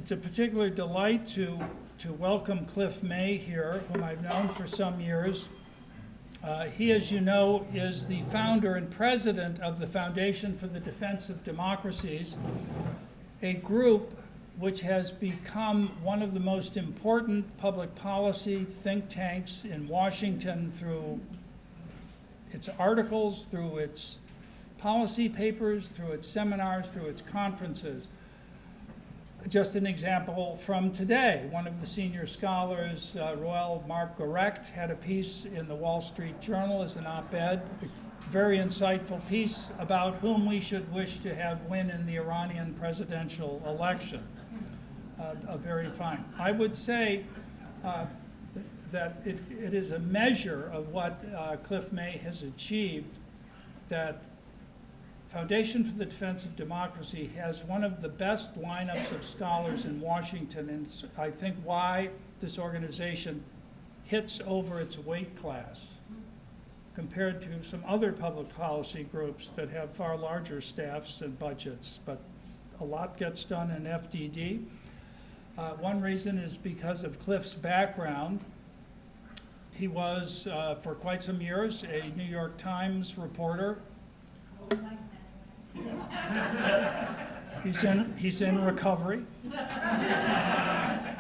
It's a particular delight to welcome Cliff May here, whom I've known for some years. He, as you know, is the founder and president of the Foundation for the Defense of Democracies, a group which has become one of the most important public policy think tanks in Washington through its articles, through its policy papers, through its seminars, through its conferences. Just an example from today, one of the senior scholars, Roel Mark Gorecht, had a piece in the Wall Street Journal as an op-ed, a very insightful piece about whom we should wish to have win in the Iranian presidential election. Very fine. I would say that it is a measure of what Cliff May has achieved that Foundation for the Defense of Democracy has one of the best lineups of scholars in Washington, and it's, I think, why this organization hits over its weight class compared to some other public policy groups that have far larger staffs and budgets, but a lot gets done in FDD. One reason is because of Cliff's background. He was, for quite some years, a New York Times reporter. He's in recovery,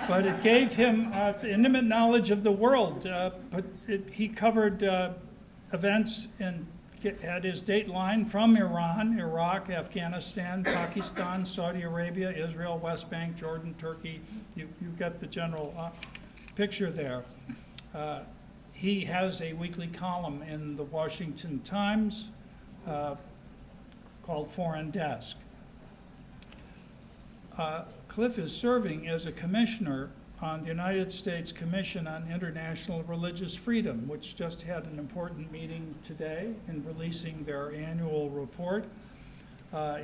but it gave him intimate knowledge of the world. He covered events and had his dateline from Iran, Iraq, Afghanistan, Pakistan, Saudi Arabia, Israel, West Bank, Jordan, Turkey. You get the general picture there. He has a weekly column in the Washington Times called Foreign Desk. Cliff is serving as a commissioner on the United States Commission on International Religious Freedom, which just had an important meeting today in releasing their annual report.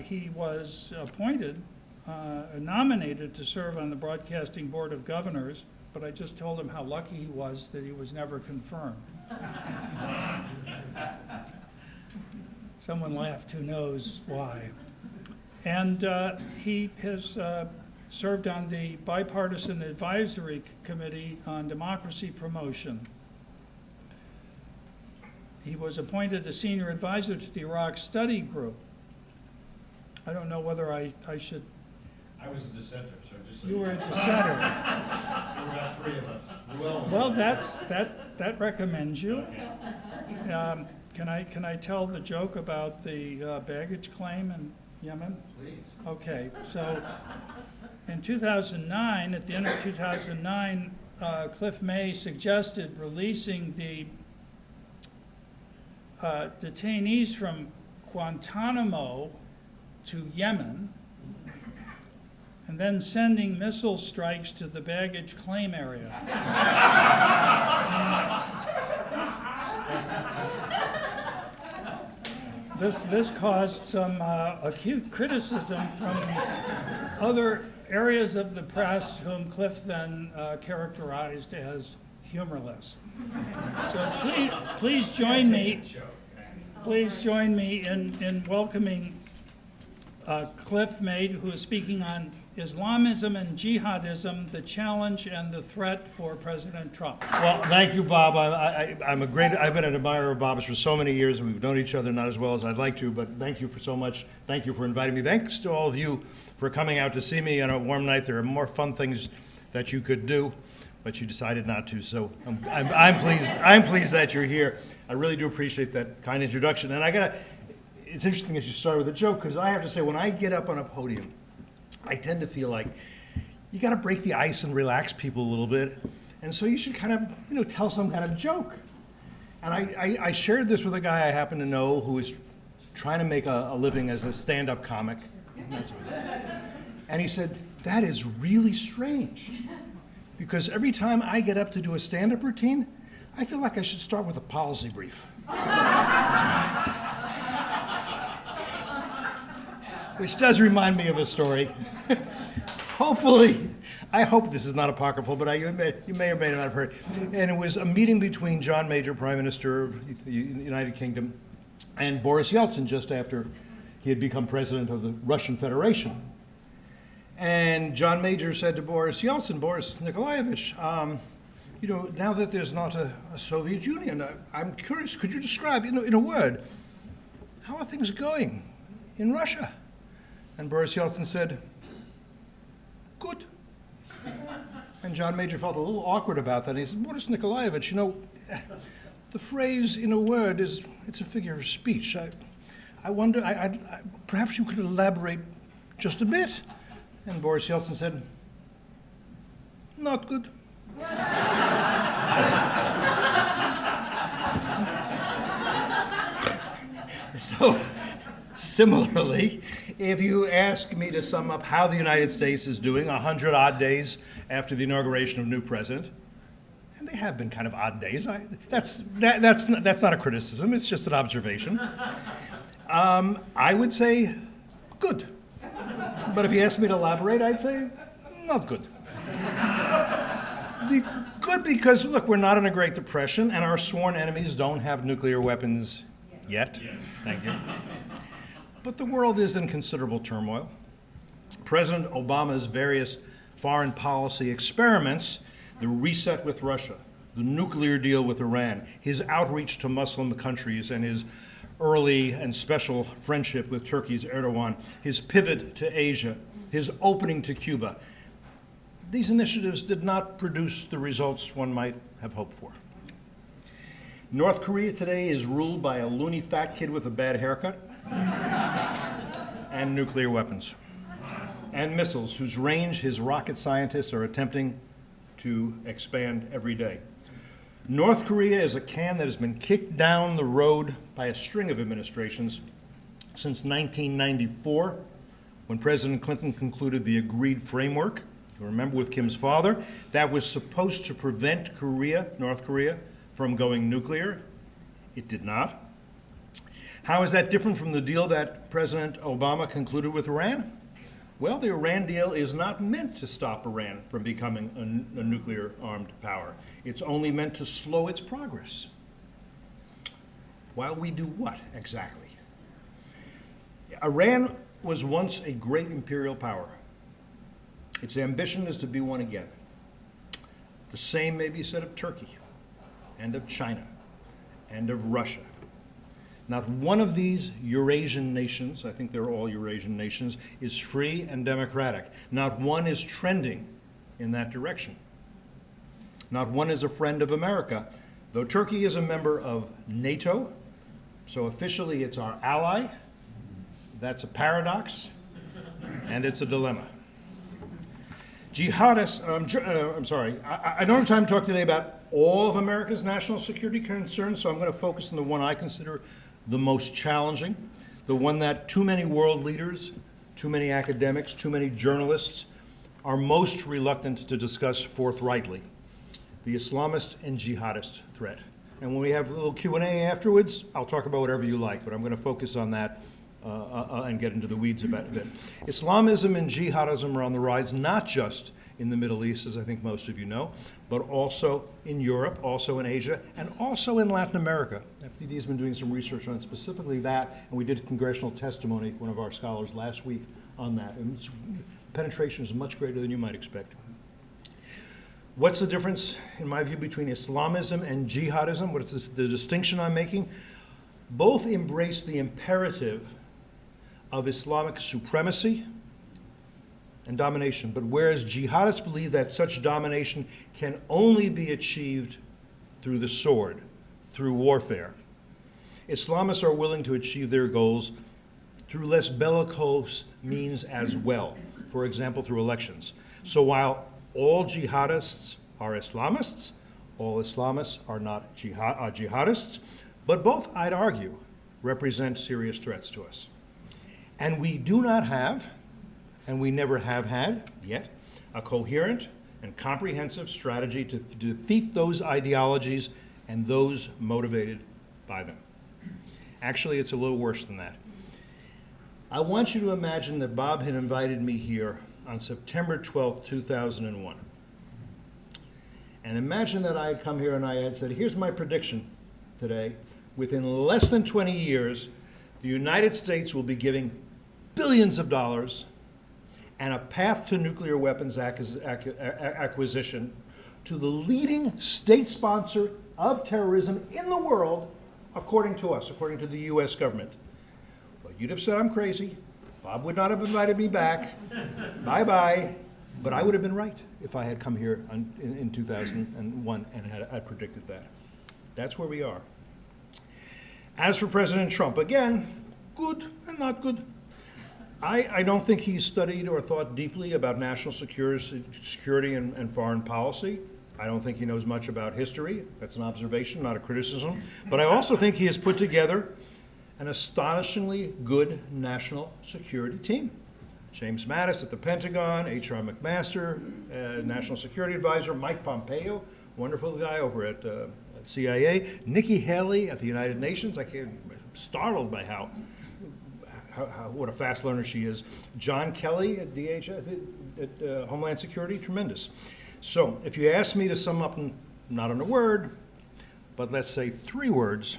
He was appointed, nominated to serve on the Broadcasting Board of Governors, but I just told him how lucky he was that he was never confirmed. Someone laughed, who knows why. And he has served on the Bipartisan Advisory Committee on Democracy Promotion. He was appointed a senior advisor to the Iraq Study Group. I don't know whether I should. I was a dissenter, so just so you were a dissenter. There were about three of us. Well, that recommends you. Can I tell the joke about the baggage claim in Yemen? Please. Okay, so in 2009, at the end of 2009, Cliff May suggested releasing the detainees from Guantanamo to Yemen and then sending missile strikes to the baggage claim area. This caused some acute criticism from other areas of the press, whom Cliff then characterized as humorless. So please join me. Please join me in welcoming Cliff May, who is speaking on Islamism and Jihadism, the challenge and the threat for President Trump. Well, thank you, Bob. I've been an admirer of Bob's for so many years, and we've known each other not as well as I'd like to, but thank you for so much. Thank you for inviting me. Thanks to all of you for coming out to see me on a warm night. There are more fun things that you could do, but you decided not to, so I'm pleased that you're here. I really do appreciate that kind introduction. And it's interesting that you started with a joke, because I have to say, when I get up on a podium, I tend to feel like you got to break the ice and relax people a little bit. And so you should kind of, tell some kind of joke. And I shared this with a guy I happen to know who is trying to make a living as a stand-up comic. And he said, that is really strange. Because every time I get up to do a stand-up routine, I feel like I should start with a policy brief. Which does remind me of a story. Hopefully, I hope this is not apocryphal, but you may or may not have heard. And it was a meeting between John Major, Prime Minister of the United Kingdom, and Boris Yeltsin just after he had become president of the Russian Federation. And John Major said to Boris Yeltsin, Boris Nikolaevich, now that there's not a Soviet Union, I'm curious, could you describe, in a word, how are things going in Russia? And Boris Yeltsin said, good. And John Major felt a little awkward about that. He said, Boris Nikolaevich, the phrase in a word it's a figure of speech. I wonder, perhaps you could elaborate just a bit. And Boris Yeltsin said, not good. So, similarly, if you ask me to sum up how the United States is doing 100 odd days after the inauguration of a new president, and they have been kind of odd days, that's not a criticism, it's just an observation, I would say good. But if you ask me to elaborate, I'd say not good. Good because, look, we're not in a Great Depression, and our sworn enemies don't have nuclear weapons yet. Thank you. But the world is in considerable turmoil. President Obama's various foreign policy experiments, the reset with Russia, the nuclear deal with Iran, his outreach to Muslim countries, and his early and special friendship with Turkey's Erdogan, his pivot to Asia, his opening to Cuba, these initiatives did not produce the results one might have hoped for. North Korea today is ruled by a loony fat kid with a bad haircut and nuclear weapons and missiles whose range his rocket scientists are attempting to expand every day. North Korea is a can that has been kicked down the road by a string of administrations since 1994, when President Clinton concluded the agreed framework. You remember, with Kim's father, that was supposed to prevent North Korea, from going nuclear. It did not. How is that different from the deal that President Obama concluded with Iran? Well, the Iran deal is not meant to stop Iran from becoming a nuclear-armed power. It's only meant to slow its progress. While we do what, exactly? Iran was once a great imperial power. Its ambition is to be one again. The same may be said of Turkey, and of China, and of Russia. Not one of these Eurasian nations, I think they're all Eurasian nations, is free and democratic. Not one is trending in that direction. Not one is a friend of America, though Turkey is a member of NATO, so officially it's our ally. That's a paradox, and it's a dilemma. Jihadists, I don't have time to talk today about all of America's national security concerns, so I'm going to focus on the one I consider the most challenging, the one that too many world leaders, too many academics, too many journalists are most reluctant to discuss forthrightly, the Islamist and jihadist threat. And when we have a little Q&A afterwards, I'll talk about whatever you like, but I'm going to focus on that and get into the weeds about it a bit. Islamism and jihadism are on the rise, not just in the Middle East, as I think most of you know, but also in Europe, also in Asia, and also in Latin America. FDD has been doing some research on specifically that, and we did congressional testimony, one of our scholars, last week on that. And penetration is much greater than you might expect. What's the difference, in my view, between Islamism and jihadism? What is the distinction I'm making? Both embrace the imperative of Islamic supremacy and domination. But whereas jihadists believe that such domination can only be achieved through the sword, through warfare, Islamists are willing to achieve their goals through less bellicose means as well, for example, through elections. So while all jihadists are Islamists, all Islamists are not jihadists, but both, I'd argue, represent serious threats to us. And we do not have, and we never have had yet, a coherent and comprehensive strategy to defeat those ideologies and those motivated by them. Actually, it's a little worse than that. I want you to imagine that Bob had invited me here on September 12th, 2001. And imagine that I had come here and I had said, here's my prediction today. Within less than 20 years, the United States will be giving billions of dollars and a path to nuclear weapons acquisition to the leading state sponsor of terrorism in the world, according to us, according to the US government. Well, you'd have said I'm crazy. Bob would not have invited me back. Bye-bye. But I would have been right if I had come here in 2001 and had predicted that. That's where we are. As for President Trump, again, good and not good. I don't think he's studied or thought deeply about national security and foreign policy. I don't think he knows much about history. That's an observation, not a criticism. But I also think he has put together an astonishingly good national security team. James Mattis at the Pentagon, H.R. McMaster, National Security Advisor, Mike Pompeo, wonderful guy over at CIA, Nikki Haley at the United Nations. I'm startled by what a fast learner she is. John Kelly at DHS, at Homeland Security, tremendous. So if you ask me to sum up, not in a word, but let's say 3 words,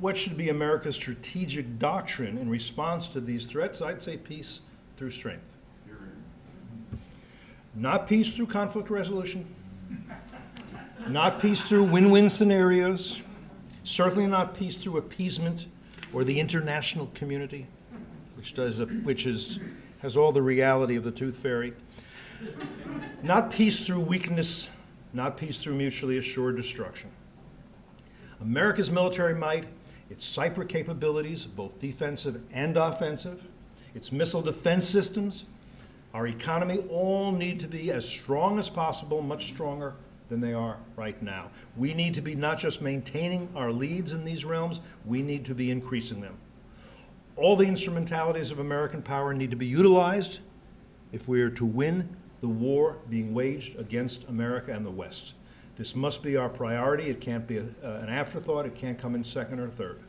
what should be America's strategic doctrine in response to these threats? I'd say peace through strength. Not peace through conflict resolution, not peace through win-win scenarios, certainly not peace through appeasement or the international community, which has all the reality of the tooth fairy. Not peace through weakness, not peace through mutually assured destruction. America's military might, its cyber capabilities, both defensive and offensive, its missile defense systems, our economy all need to be as strong as possible, much stronger than they are right now. We need to be not just maintaining our leads in these realms, we need to be increasing them. All the instrumentalities of American power need to be utilized if we are to win the war being waged against America and the West. This must be our priority. It can't be an afterthought. It can't come in second or third.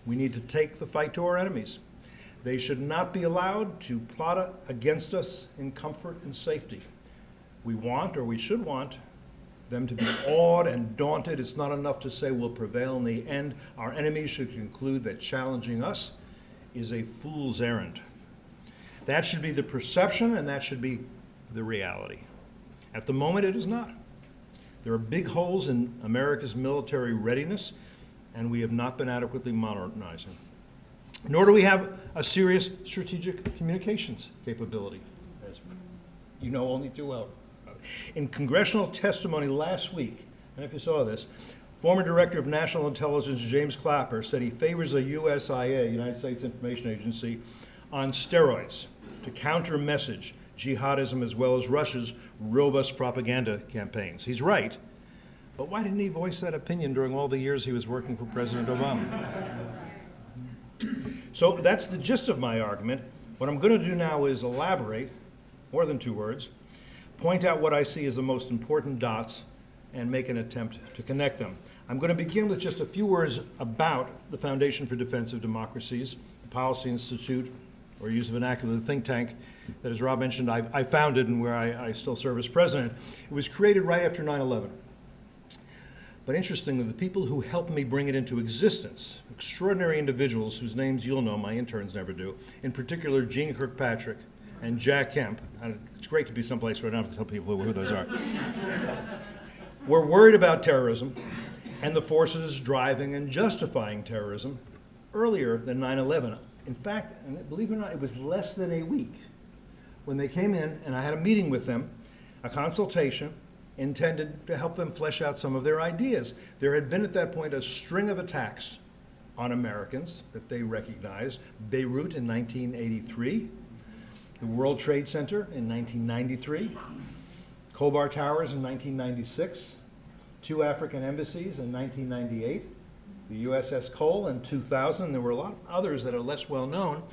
We need to take the fight to our enemies. They should not be allowed to plot against us in comfort and safety. We want, or we should want, them to be awed and daunted. It's not enough to say we'll prevail in the end. Our enemies should conclude that challenging us is a fool's errand. That should be the perception, and that should be the reality. At the moment, it is not. There are big holes in America's military readiness, and we have not been adequately modernizing. Nor do we have a serious strategic communications capability, as you know only too well. In congressional testimony last week, and if you saw this, former Director of National Intelligence James Clapper said he favors a USIA, United States Information Agency, on steroids to counter-message jihadism as well as Russia's robust propaganda campaigns. He's right, but why didn't he voice that opinion during all the years he was working for President Obama? So that's the gist of my argument. What I'm going to do now is elaborate, more than 2 words, point out what I see as the most important dots, and make an attempt to connect them. I'm going to begin with just a few words about the Foundation for Defense of Democracies, the Policy Institute, or use of vernacular, the think tank that, as Rob mentioned, I founded and where I still serve as president. It was created right after 9/11. But interestingly, the people who helped me bring it into existence, extraordinary individuals whose names you'll know, my interns never do, in particular Gene Kirkpatrick and Jack Kemp. It's great to be someplace where I don't have to tell people who those are. We're worried about terrorism and the forces driving and justifying terrorism earlier than 9/11. In fact, and believe it or not, it was less than a week when they came in and I had a meeting with them, a consultation intended to help them flesh out some of their ideas. There had been at that point a string of attacks on Americans that they recognized. Beirut in 1983, the World Trade Center in 1993, Khobar Towers in 1996, 2 African embassies in 1998, the USS Cole in 2000. There were a lot of others that are less well known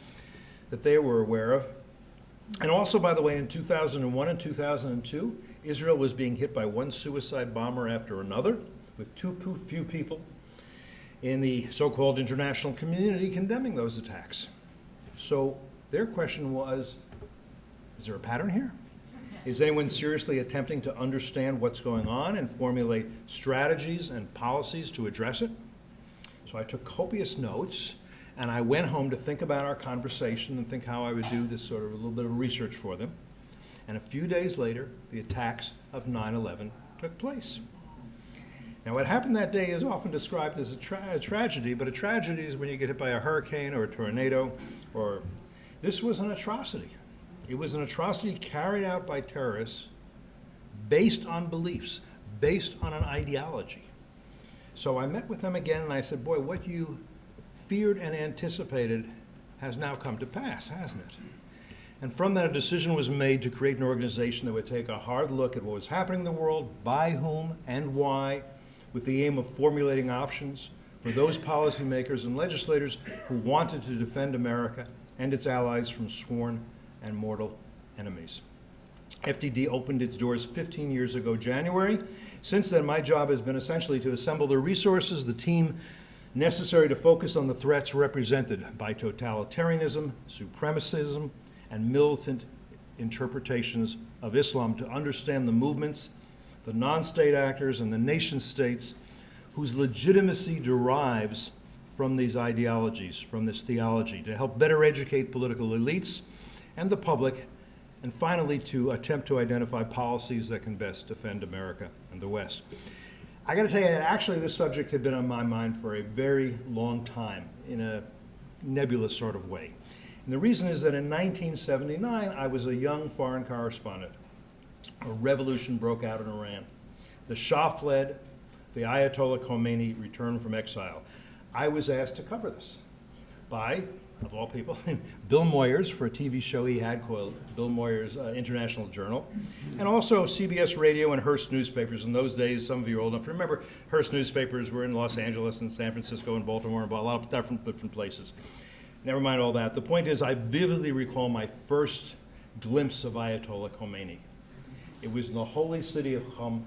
that they were aware of. And also, by the way, in 2001 and 2002, Israel was being hit by one suicide bomber after another, with too few people in the so-called international community condemning those attacks. So their question was, is there a pattern here? Is anyone seriously attempting to understand what's going on and formulate strategies and policies to address it? So I took copious notes, And I went home to think about our conversation and think how I would do this sort of a little bit of research for them. And a few days later, the attacks of 9/11 took place. Now, what happened that day is often described as a tragedy, but a tragedy is when you get hit by a hurricane or a tornado, or this was an atrocity. It was an atrocity carried out by terrorists based on beliefs, based on an ideology. So I met with them again and I said, boy, what you feared and anticipated has now come to pass, hasn't it? And from that, a decision was made to create an organization that would take a hard look at what was happening in the world, by whom and why, with the aim of formulating options for those policymakers and legislators who wanted to defend America and its allies from sworn and mortal enemies. FDD opened its doors 15 years ago, January. Since then, my job has been essentially to assemble the resources, the team necessary to focus on the threats represented by totalitarianism, supremacism, and militant interpretations of Islam, to understand the movements, the non-state actors, and the nation-states whose legitimacy derives from these ideologies, from this theology, to help better educate political elites and the public, and finally to attempt to identify policies that can best defend America and the West. I got to tell you that actually this subject had been on my mind for a very long time in a nebulous sort of way. And the reason is that in 1979, I was a young foreign correspondent. A revolution broke out in Iran. The Shah fled, the Ayatollah Khomeini returned from exile. I was asked to cover this by, of all people, Bill Moyers for a TV show he had called Bill Moyers International Journal, and also CBS Radio and Hearst newspapers. In those days, some of you are old enough to remember, Hearst newspapers were in Los Angeles and San Francisco and Baltimore and a lot of different places. Never mind all that. The point is, I vividly recall my first glimpse of Ayatollah Khomeini. It was in the holy city of Qom.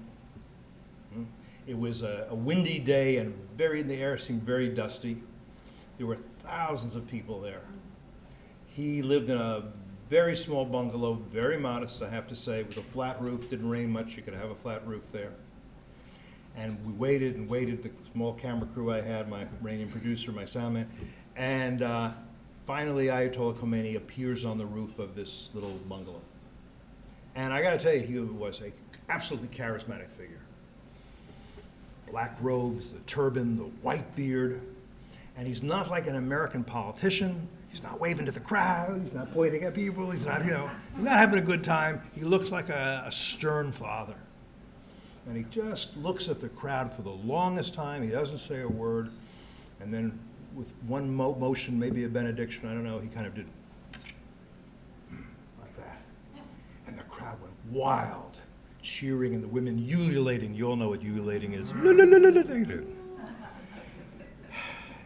It was a windy day and the air seemed very dusty. There were thousands of people there. He lived in a very small bungalow, very modest, I have to say, with a flat roof. Didn't rain much, you could have a flat roof there. And we waited and waited, the small camera crew I had, my Iranian producer, my sound man, and finally Ayatollah Khomeini appears on the roof of this little bungalow. And I gotta tell you, he was an absolutely charismatic figure. Black robes, the turban, the white beard. And he's not like an American politician. He's not waving to the crowd. He's not pointing at people. He's not, he's not having a good time. He looks like a stern father. And he just looks at the crowd for the longest time. He doesn't say a word. And then with one motion, maybe a benediction, I don't know, he kind of did like that. And the crowd went wild, cheering, and the women ululating. You all know what ululating is.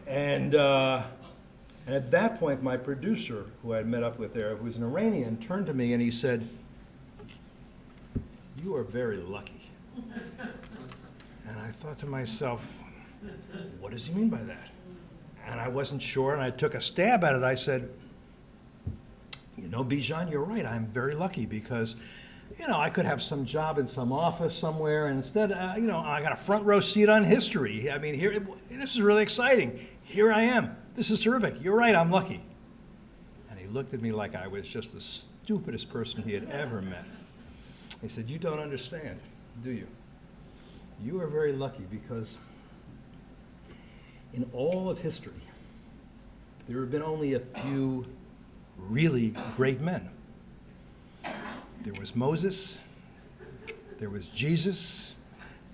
And at that point, my producer, who I had met up with there, who was an Iranian, turned to me and he said, "You are very lucky." And I thought to myself, what does he mean by that? And I wasn't sure, and I took a stab at it. I said, you know, Bijan, you're right. I'm very lucky because, I could have some job in some office somewhere, and instead, I got a front row seat on history. I mean, this is really exciting. Here I am. This is terrific. You're right, I'm lucky. And he looked at me like I was just the stupidest person he had ever met. He said, you don't understand, do you? You are very lucky because in all of history, there have been only a few really great men. There was Moses, there was Jesus,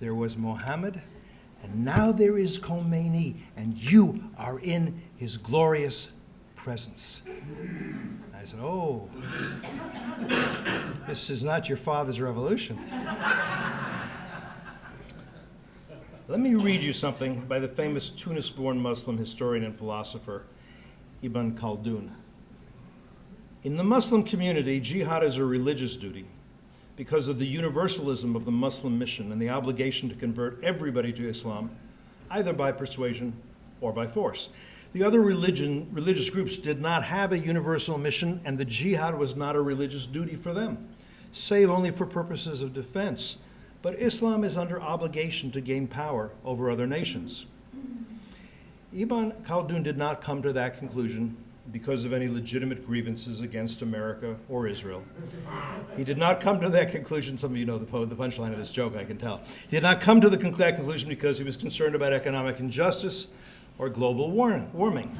there was Muhammad, and now there is Khomeini, and you are in his glorious presence. I said, oh, this is not your father's revolution. Let me read you something by the famous Tunis-born Muslim historian and philosopher, Ibn Khaldun. In the Muslim community, jihad is a religious duty because of the universalism of the Muslim mission and the obligation to convert everybody to Islam, either by persuasion or by force. The other religious groups did not have a universal mission, and the jihad was not a religious duty for them, save only for purposes of defense. But Islam is under obligation to gain power over other nations. Ibn Khaldun did not come to that conclusion because of any legitimate grievances against America or Israel. He did not come to that conclusion, some of you know the punchline of this joke, I can tell. He did not come to that conclusion because he was concerned about economic injustice or global warming.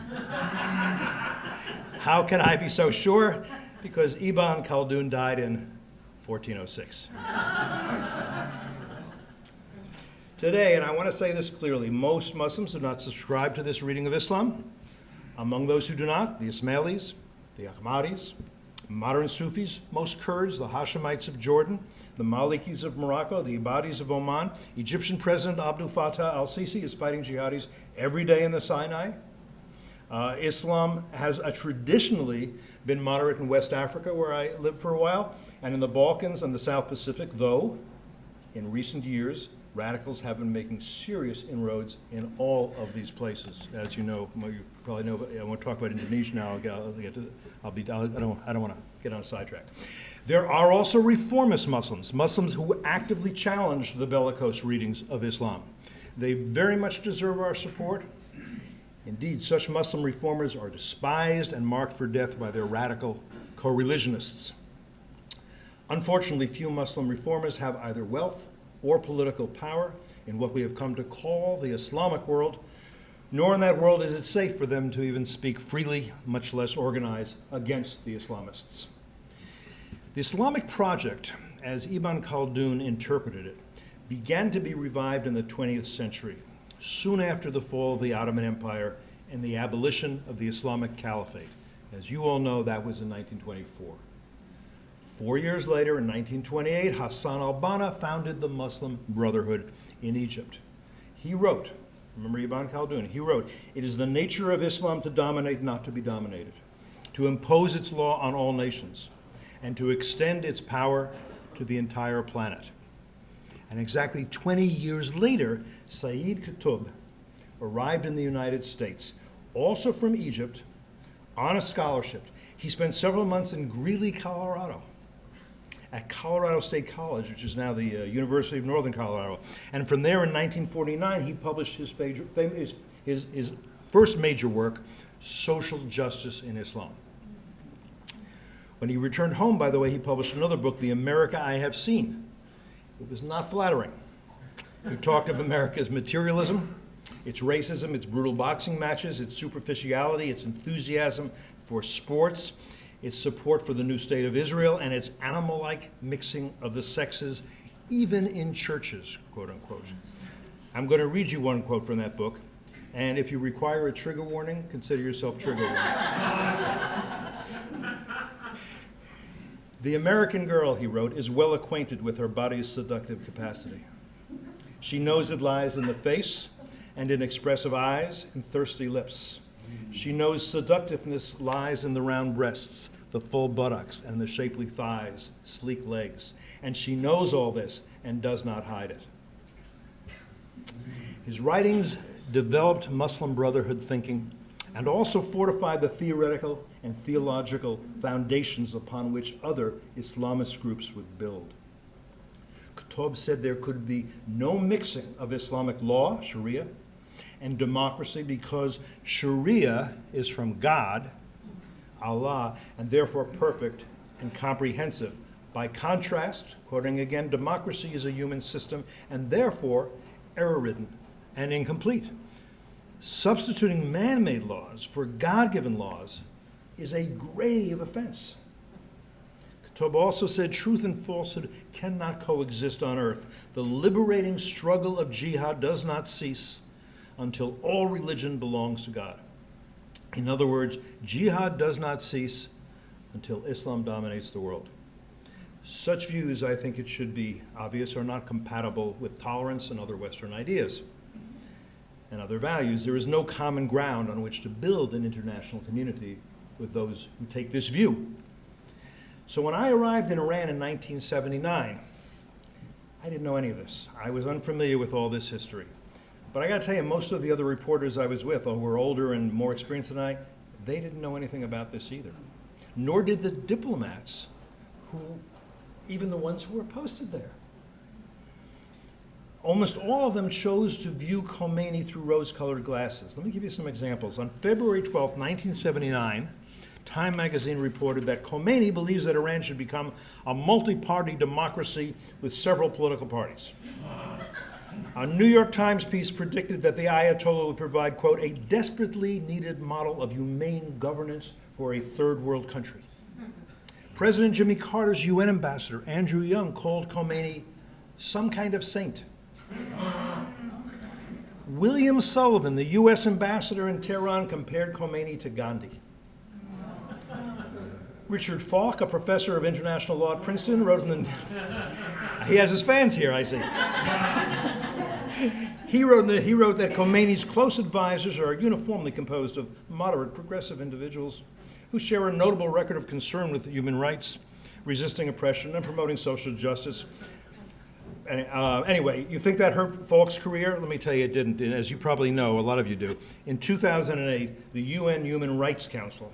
How can I be so sure? Because Ibn Khaldun died in 1406. Today, and I want to say this clearly, most Muslims do not subscribe to this reading of Islam. Among those who do not, the Ismailis, the Ahmadis, modern Sufis, most Kurds, the Hashemites of Jordan, the Malikis of Morocco, the Ibadis of Oman. Egyptian President Abdel Fattah al-Sisi is fighting jihadis every day in the Sinai. Islam has traditionally been moderate in West Africa, where I lived for a while, and in the Balkans and the South Pacific, though in recent years, radicals have been making serious inroads in all of these places. As you know, you probably know, but I won't talk about Indonesia now. I don't want to get on a sidetrack. There are also reformist Muslims who actively challenge the bellicose readings of Islam. They very much deserve our support. Indeed, such Muslim reformers are despised and marked for death by their radical co-religionists. Unfortunately, few Muslim reformers have either wealth or political power in what we have come to call the Islamic world, nor in that world is it safe for them to even speak freely, much less organize against the Islamists. The Islamic project, as Ibn Khaldun interpreted it, began to be revived in the 20th century, soon after the fall of the Ottoman Empire and the abolition of the Islamic Caliphate. As you all know, that was in 1924. 4 years later, in 1928, Hassan al-Banna founded the Muslim Brotherhood in Egypt. He wrote, remember Ibn Khaldun, he wrote, "It is the nature of Islam to dominate, not to be dominated, to impose its law on all nations, and to extend its power to the entire planet." And exactly 20 years later, Sayyid Qutb arrived in the United States, also from Egypt, on a scholarship. He spent several months in Greeley, Colorado, at Colorado State College, which is now the University of Northern Colorado. And from there in 1949, he published his first major work, Social Justice in Islam. When he returned home, by the way, he published another book, The America I Have Seen. It was not flattering. He talked of America's materialism, its racism, its brutal boxing matches, its superficiality, its enthusiasm for sports, its support for the new state of Israel, and its animal-like mixing of the sexes, even in churches, quote unquote. I'm going to read you one quote from that book, and if you require a trigger warning, consider yourself trigger warning. "The American girl," he wrote, "is well acquainted with her body's seductive capacity. She knows it lies in the face and in expressive eyes and thirsty lips. She knows seductiveness lies in the round breasts, the full buttocks, and the shapely thighs, sleek legs. And she knows all this and does not hide it." His writings developed Muslim Brotherhood thinking and also fortified the theoretical and theological foundations upon which other Islamist groups would build. Qutb said there could be no mixing of Islamic law, Sharia, and democracy because Sharia is from God, Allah, and therefore perfect and comprehensive. By contrast, quoting again, democracy is a human system and therefore error-ridden and incomplete. Substituting man-made laws for God-given laws is a grave offense. Qutb also said truth and falsehood cannot coexist on earth. The liberating struggle of jihad does not cease until all religion belongs to God. In other words, jihad does not cease until Islam dominates the world. Such views, I think it should be obvious, are not compatible with tolerance and other Western ideas and other values. There is no common ground on which to build an international community with those who take this view. So when I arrived in Iran in 1979, I didn't know any of this. I was unfamiliar with all this history. But I got to tell you, most of the other reporters I was with, who were older and more experienced than I, they didn't know anything about this either. Nor did the diplomats, even the ones who were posted there. almost all of them chose to view Khomeini through rose-colored glasses. Let me give you some examples. On February 12, 1979, Time magazine reported that Khomeini believes that Iran should become a multi-party democracy with several political parties. A New York Times piece predicted that the Ayatollah would provide, quote, a desperately needed model of humane governance for a third world country. President Jimmy Carter's UN ambassador, Andrew Young, called Khomeini some kind of saint. William Sullivan, the US ambassador in Tehran, compared Khomeini to Gandhi. Richard Falk, a professor of international law at Princeton, wrote in the... He has his fans here, I see. He wrote that Khomeini's close advisors are uniformly composed of moderate, progressive individuals who share a notable record of concern with human rights, resisting oppression, and promoting social justice. Anyway, you think that hurt Falk's career? Let me tell you, it didn't. And as you probably know, a lot of you do. In 2008, the UN Human Rights Council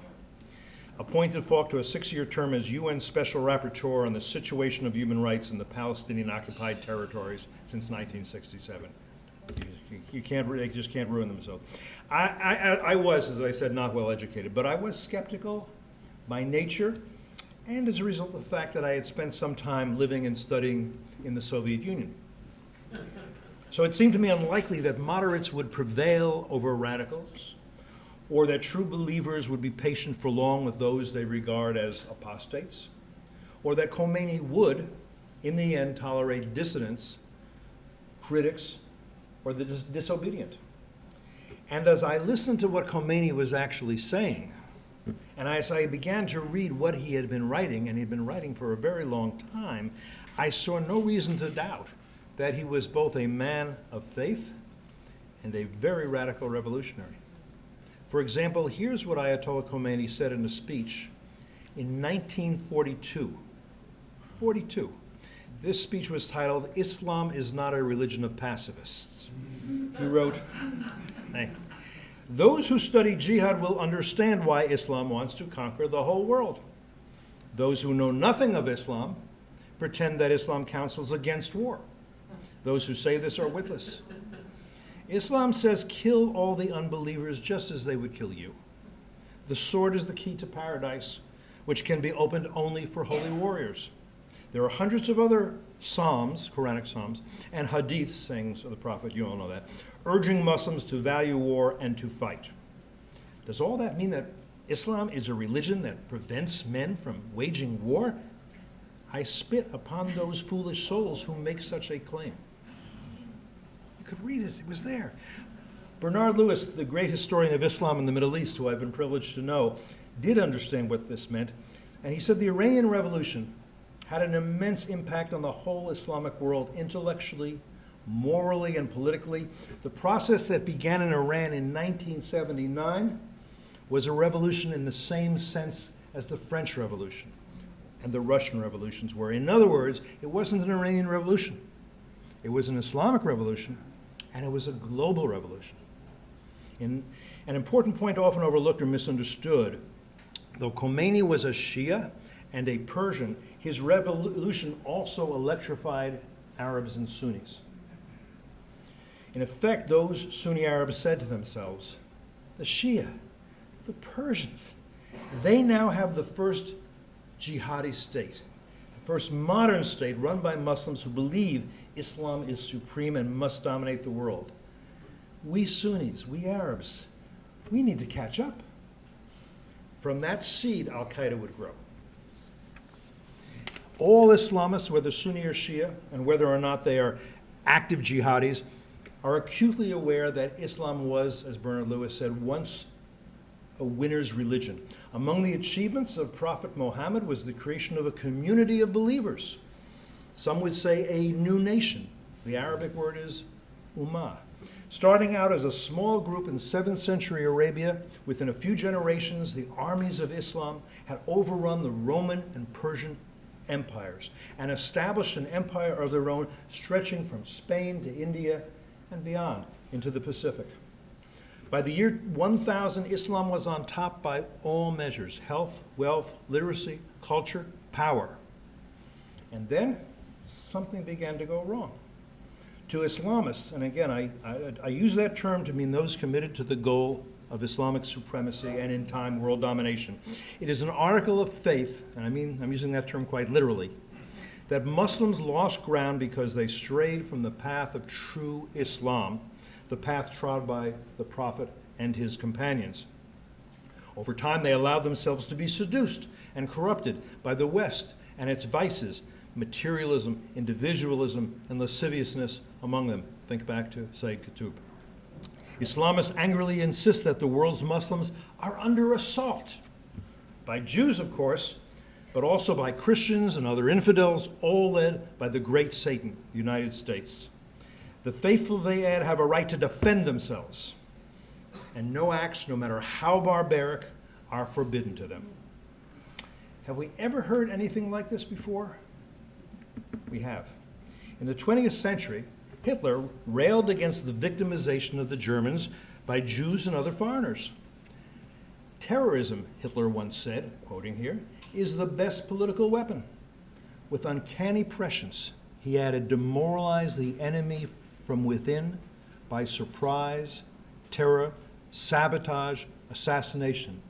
appointed Falk to a 6-year term as UN Special Rapporteur on the situation of human rights in the Palestinian-occupied territories since 1967. They just can't ruin themselves. I was, as I said, not well educated, but I was skeptical by nature and as a result of the fact that I had spent some time living and studying in the Soviet Union. So it seemed to me unlikely that moderates would prevail over radicals, or that true believers would be patient for long with those they regard as apostates, or that Khomeini would, in the end, tolerate dissidents, critics, or the disobedient. And as I listened to what Khomeini was actually saying, and as I began to read what he had been writing, and he'd been writing for a very long time, I saw no reason to doubt that he was both a man of faith and a very radical revolutionary. For example, here's what Ayatollah Khomeini said in a speech in 1942. 42. This speech was titled, "Islam is not a religion of pacifists." He wrote, hey, "Those who study jihad will understand why Islam wants to conquer the whole world. Those who know nothing of Islam pretend that Islam counsels against war. Those who say this are witless. Islam says kill all the unbelievers just as they would kill you. The sword is the key to paradise, which can be opened only for holy warriors. There are hundreds of other psalms, Quranic psalms, and hadith, sayings of the Prophet, you all know that, urging Muslims to value war and to fight. Does all that mean that Islam is a religion that prevents men from waging war? I spit upon those foolish souls who make such a claim." You could read it, it was there. Bernard Lewis, the great historian of Islam in the Middle East, who I've been privileged to know, did understand what this meant, and he said the Iranian Revolution had an immense impact on the whole Islamic world intellectually, morally, and politically. The process that began in Iran in 1979 was a revolution in the same sense as the French Revolution and the Russian revolutions were. In other words, it wasn't an Iranian revolution. It was an Islamic revolution, and it was a global revolution. An important point often overlooked or misunderstood, though Khomeini was a Shia and a Persian, his revolution also electrified Arabs and Sunnis. In effect, those Sunni Arabs said to themselves, the Shia, the Persians, they now have the first jihadi state, the first modern state run by Muslims who believe Islam is supreme and must dominate the world. We Sunnis, we Arabs, we need to catch up. From that seed, Al-Qaeda would grow. All Islamists, whether Sunni or Shia, and whether or not they are active jihadis, are acutely aware that Islam was, as Bernard Lewis said, once a winner's religion. Among the achievements of Prophet Muhammad was the creation of a community of believers. Some would say a new nation. The Arabic word is ummah. Starting out as a small group in 7th century Arabia, within a few generations, the armies of Islam had overrun the Roman and Persian empires and established an empire of their own stretching from Spain to India and beyond into the Pacific. By the year 1000, Islam was on top by all measures: health, wealth, literacy, culture, power. And then something began to go wrong. To Islamists, and again, I use that term to mean those committed to the goal of Islamic supremacy and in time world domination. It is an article of faith, and I'm using that term quite literally, that Muslims lost ground because they strayed from the path of true Islam, the path trod by the Prophet and his companions. Over time, they allowed themselves to be seduced and corrupted by the West and its vices, materialism, individualism, and lasciviousness among them. Think back to Sayyid Qutb. Islamists angrily insist that the world's Muslims are under assault by Jews, of course, but also by Christians and other infidels, all led by the great Satan, the United States. The faithful, they add, have a right to defend themselves, and no acts, no matter how barbaric, are forbidden to them. Have we ever heard anything like this before? We have. In the 20th century, Hitler railed against the victimization of the Germans by Jews and other foreigners. Terrorism, Hitler once said, quoting here, is the best political weapon. With uncanny prescience, he added, demoralize the enemy from within by surprise, terror, sabotage, assassination.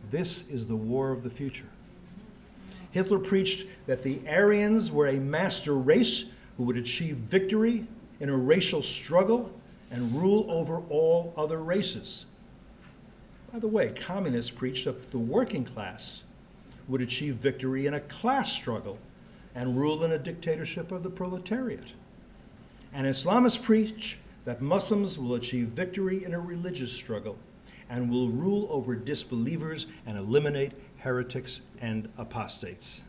This is the war of the future. Hitler preached that the Aryans were a master race who would achieve victory in a racial struggle and rule over all other races. By the way, communists preached that the working class would achieve victory in a class struggle and rule in a dictatorship of the proletariat. And Islamists preach that Muslims will achieve victory in a religious struggle and will rule over disbelievers and eliminate heretics and apostates.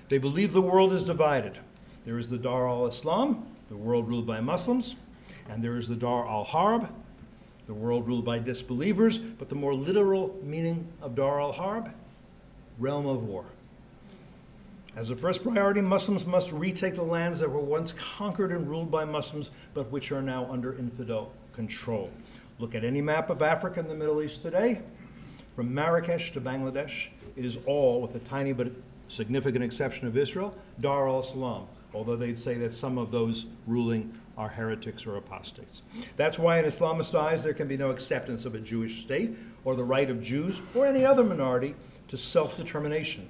They believe the world is divided. There is the Dar al-Islam, the world ruled by Muslims, and there is the Dar al-Harb, the world ruled by disbelievers, but the more literal meaning of Dar al-Harb, realm of war. As a first priority, Muslims must retake the lands that were once conquered and ruled by Muslims, but which are now under infidel control. Look at any map of Africa and the Middle East today. From Marrakesh to Bangladesh, it is all, with a tiny but significant exception of Israel, Dar al-Islam, although they'd say that some of those ruling are heretics or apostates. That's why in Islamist eyes there can be no acceptance of a Jewish state or the right of Jews or any other minority to self-determination.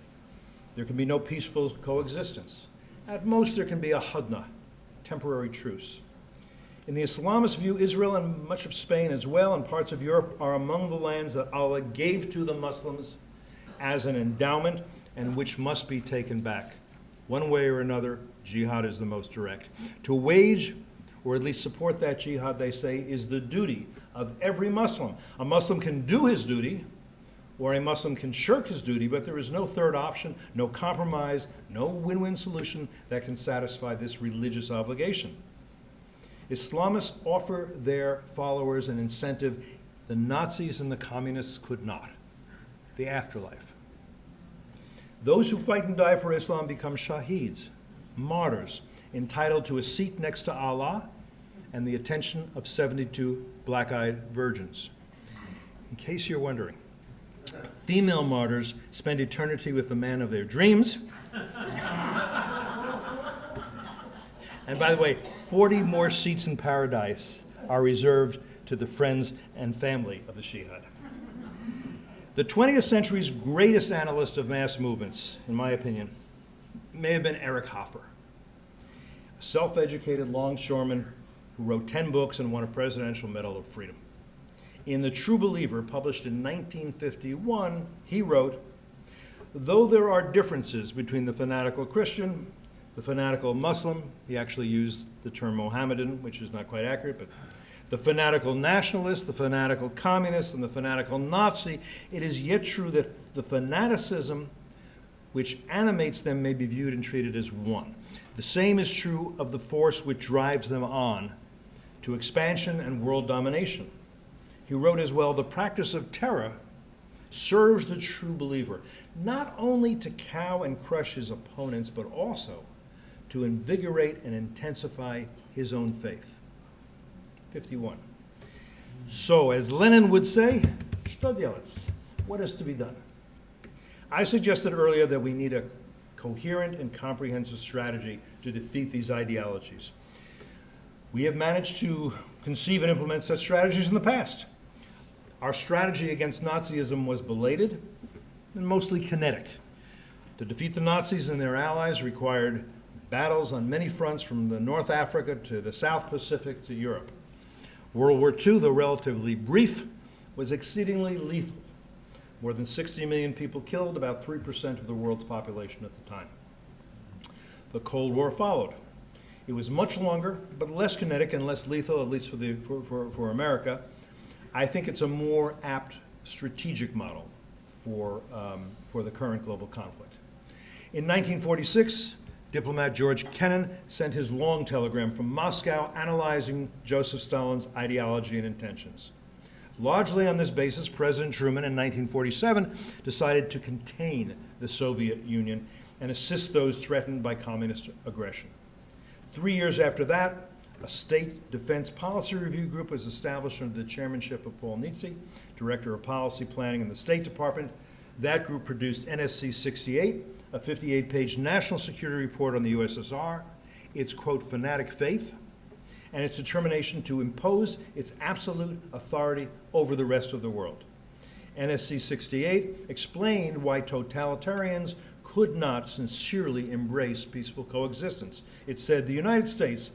There can be no peaceful coexistence. At most there can be a hudna, temporary truce. In the Islamist view, Israel and much of Spain as well and parts of Europe are among the lands that Allah gave to the Muslims as an endowment and which must be taken back. One way or another, jihad is the most direct. To wage, or at least support that jihad, they say, is the duty of every Muslim. A Muslim can do his duty, or a Muslim can shirk his duty, but there is no third option, no compromise, no win-win solution that can satisfy this religious obligation. Islamists offer their followers an incentive the Nazis and the communists could not: the afterlife. Those who fight and die for Islam become shaheeds, martyrs, entitled to a seat next to Allah and the attention of 72 black-eyed virgins. In case you're wondering, female martyrs spend eternity with the man of their dreams. And by the way, 40 more seats in paradise are reserved to the friends and family of the Shihad. The 20th century's greatest analyst of mass movements, in my opinion, may have been Eric Hoffer, a self-educated longshoreman who wrote 10 books and won a Presidential Medal of Freedom. In The True Believer, published in 1951, he wrote, "Though there are differences between the fanatical Christian, the fanatical Muslim," he actually used the term Mohammedan, which is not quite accurate, but the fanatical nationalist, the fanatical communist, and the fanatical Nazi, it is yet true that the fanaticism which animates them may be viewed and treated as one. The same is true of the force which drives them on to expansion and world domination. He wrote as well, "The practice of terror serves the true believer, not only to cow and crush his opponents, but also to invigorate and intensify his own faith." 51. So, as Lenin would say, что делать? What is to be done? I suggested earlier that we need a coherent and comprehensive strategy to defeat these ideologies. We have managed to conceive and implement such strategies in the past. Our strategy against Nazism was belated and mostly kinetic. To defeat the Nazis and their allies required battles on many fronts, from the North Africa to the South Pacific to Europe. World War II, though relatively brief, was exceedingly lethal. More than 60 million people killed, about 3% of the world's population at the time. The Cold War followed. It was much longer, but less kinetic and less lethal, at least for America. I think it's a more apt strategic model for the current global conflict. In 1946, diplomat George Kennan sent his long telegram from Moscow analyzing Joseph Stalin's ideology and intentions. Largely on this basis, President Truman in 1947 decided to contain the Soviet Union and assist those threatened by communist aggression. 3 years after that, a state defense policy review group was established under the chairmanship of Paul Nitze, director of policy planning in the State Department. That group produced NSC 68, a 58-page national security report on the USSR, its, quote, fanatic faith, and its determination to impose its absolute authority over the rest of the world. NSC 68 explained why totalitarians could not sincerely embrace peaceful coexistence. It said the United States,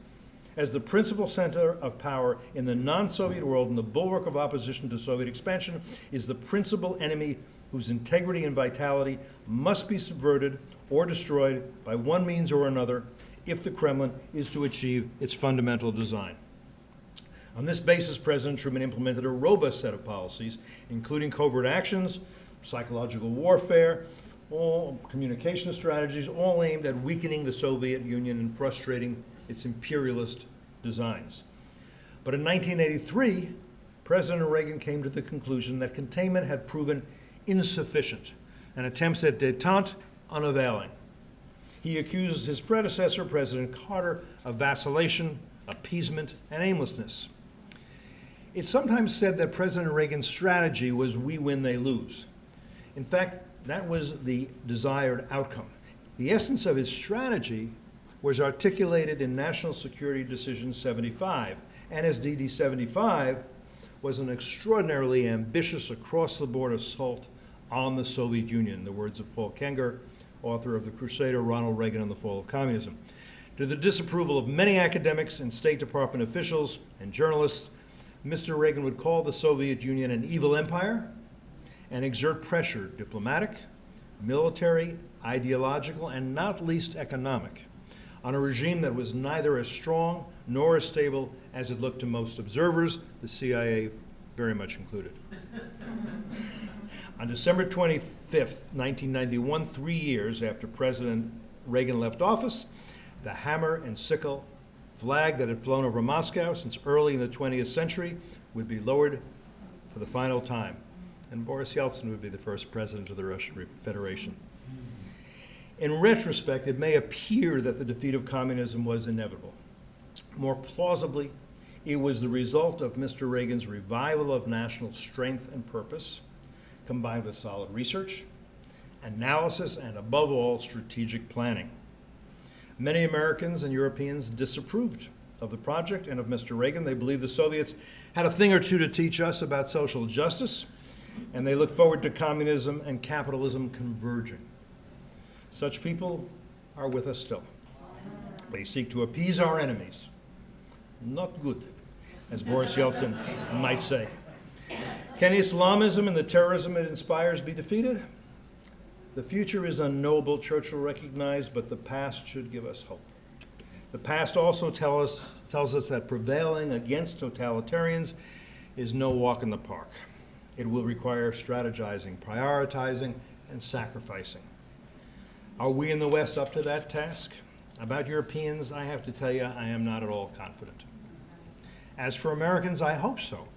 as the principal center of power in the non-Soviet world and the bulwark of opposition to Soviet expansion, is the principal enemy whose integrity and vitality must be subverted or destroyed by one means or another if the Kremlin is to achieve its fundamental design. On this basis, President Truman implemented a robust set of policies, including covert actions, psychological warfare, all communication strategies, all aimed at weakening the Soviet Union and frustrating its imperialist designs. But in 1983, President Reagan came to the conclusion that containment had proven insufficient and attempts at détente unavailing. He accused his predecessor, President Carter, of vacillation, appeasement, and aimlessness. It's sometimes said that President Reagan's strategy was we win, they lose. In fact, that was the desired outcome. The essence of his strategy was articulated in National Security Decision 75. NSDD 75 was an extraordinarily ambitious across-the-board assault on the Soviet Union, in the words of Paul Kenger, author of The Crusader, Ronald Reagan and the Fall of Communism. To the disapproval of many academics and State Department officials and journalists, Mr. Reagan would call the Soviet Union an evil empire and exert pressure, diplomatic, military, ideological, and not least economic, on a regime that was neither as strong nor as stable as it looked to most observers, the CIA very much included. On December 25th, 1991, 3 years after President Reagan left office, the hammer and sickle flag that had flown over Moscow since early in the 20th century would be lowered for the final time, and Boris Yeltsin would be the first president of the Russian Federation. In retrospect, it may appear that the defeat of communism was inevitable. More plausibly, it was the result of Mr. Reagan's revival of national strength and purpose, combined with solid research, analysis, and above all, strategic planning. Many Americans and Europeans disapproved of the project and of Mr. Reagan. They believed the Soviets had a thing or two to teach us about social justice, and they looked forward to communism and capitalism converging. Such people are with us still. They seek to appease our enemies. Not good, as Boris Yeltsin might say. Can Islamism and the terrorism it inspires be defeated? The future is unknowable, Churchill recognized, but the past should give us hope. The past also tells us that prevailing against totalitarians is no walk in the park. It will require strategizing, prioritizing, and sacrificing. Are we in the West up to that task? About Europeans, I have to tell you, I am not at all confident. As for Americans, I hope so.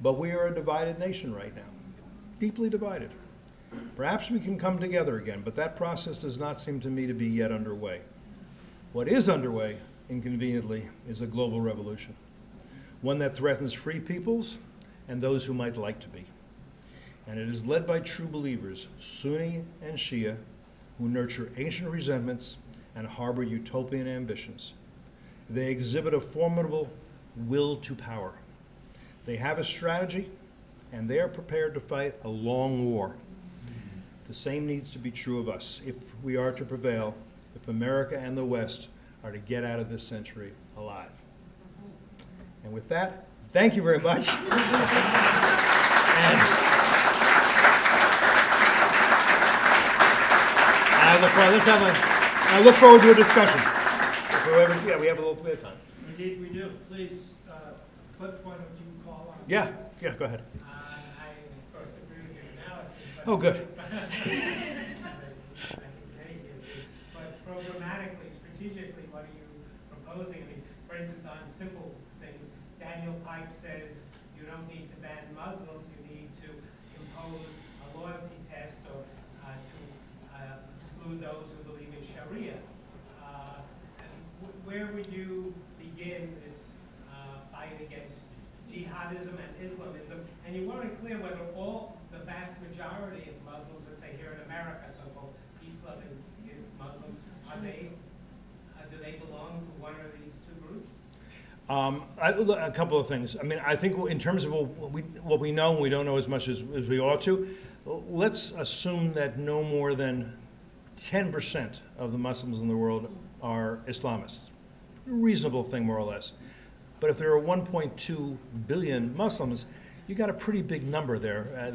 But we are a divided nation right now, deeply divided. Perhaps we can come together again, but that process does not seem to me to be yet underway. What is underway, inconveniently, is a global revolution, one that threatens free peoples and those who might like to be. And it is led by true believers, Sunni and Shia, who nurture ancient resentments and harbor utopian ambitions. They exhibit a formidable will to power. They have a strategy, and they are prepared to fight a long war. The same needs to be true of us if we are to prevail, if America and the West are to get out of this century alive. And with that, thank you very much. And I look forward to a discussion. Yeah, we have a little bit of time. Indeed, we do. Please, Cliff, why don't you call on? Yeah, go ahead. I, of course, agree with your analysis. But Oh, good. I think many do. But programmatically, strategically, what are you proposing? I mean, for instance, on simple things, Daniel Pike says you don't need to ban Muslims, you need to impose a loyalty test or to exclude those who believe in Sharia. Where would you begin this fight against Jihadism and Islamism? And you weren't clear whether all the vast majority of Muslims, let's say here in America, so-called peace-loving Muslims, do they belong to one of these two groups? A couple of things. I mean, I think in terms of what we know, and we don't know as much as we ought to, let's assume that no more than 10% of the Muslims in the world are Islamists. Reasonable thing, more or less. But if there are 1.2 billion Muslims, you got a pretty big number there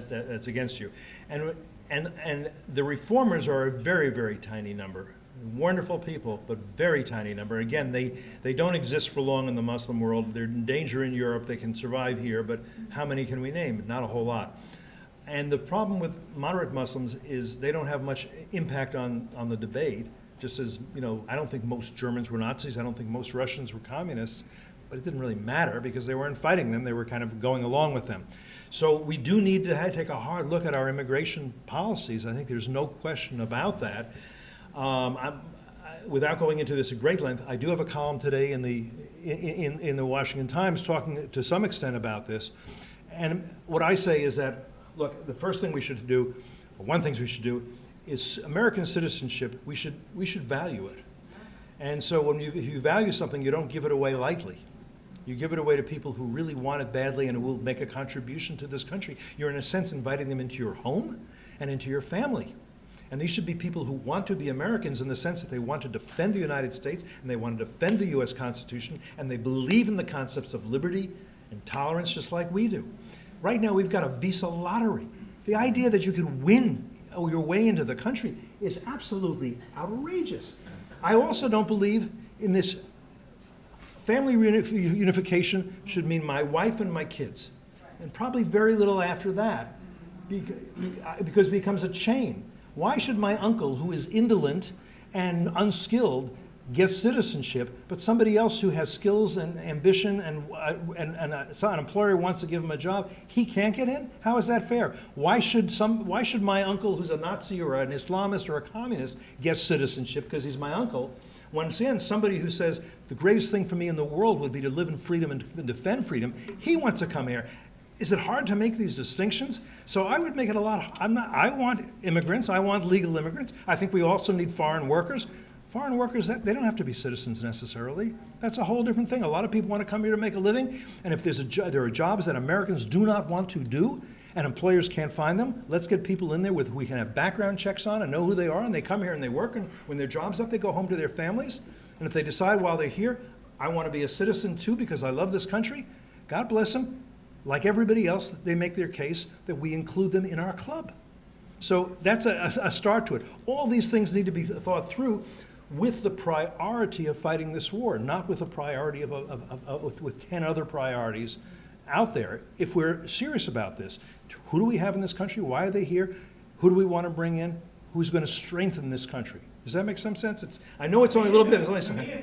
that's against you. And the reformers are a very, very tiny number. Wonderful people, but very tiny number. Again, they don't exist for long in the Muslim world. They're in danger in Europe. They can survive here, but how many can we name? Not a whole lot. And the problem with moderate Muslims is they don't have much impact on the debate. Just as, you know, I don't think most Germans were Nazis. I don't think most Russians were communists. But it didn't really matter because they weren't fighting them. They were kind of going along with them. So we do need to take a hard look at our immigration policies. I think there's no question about that. Without going into this at great length, I do have a column today in the Washington Times talking to some extent about this. And what I say is that, look, the first thing we should do, or one thing we should do, is American citizenship. We should value it. And so if you value something, you don't give it away lightly. You give it away to people who really want it badly and who will make a contribution to this country. You're in a sense inviting them into your home and into your family. And these should be people who want to be Americans in the sense that they want to defend the United States and they want to defend the U.S. Constitution and they believe in the concepts of liberty and tolerance just like we do. Right now we've got a visa lottery. The idea that you could win your way into the country is absolutely outrageous. I also don't believe in this family unification should mean my wife and my kids, and probably very little after that, because it becomes a chain. Why should my uncle, who is indolent and unskilled, get citizenship, but somebody else who has skills and ambition and an employer wants to give him a job, he can't get in? How is that fair? Why should my uncle, who's a Nazi or an Islamist or a communist, get citizenship because he's my uncle? Once again, somebody who says the greatest thing for me in the world would be to live in freedom and defend freedom, he wants to come here. Is it hard to make these distinctions? So I would make it a lot. I want immigrants. I want legal immigrants. I think we also need foreign workers. Foreign workers, they don't have to be citizens necessarily. That's a whole different thing. A lot of people want to come here to make a living, and if there are jobs that Americans do not want to do, and employers can't find them, let's get people in there with who we can have background checks on and know who they are, and they come here and they work, and when their job's up, they go home to their families. And if they decide while they're here, I want to be a citizen too because I love this country, God bless them. Like everybody else, they make their case that we include them in our club. So that's a start to it. All these things need to be thought through with the priority of fighting this war, not with a priority with 10 other priorities out there. If we're serious about this, who do we have in this country? Why are they here? Who do we want to bring in? Who's going to strengthen this country? Does that make some sense? I know it's only a little bit.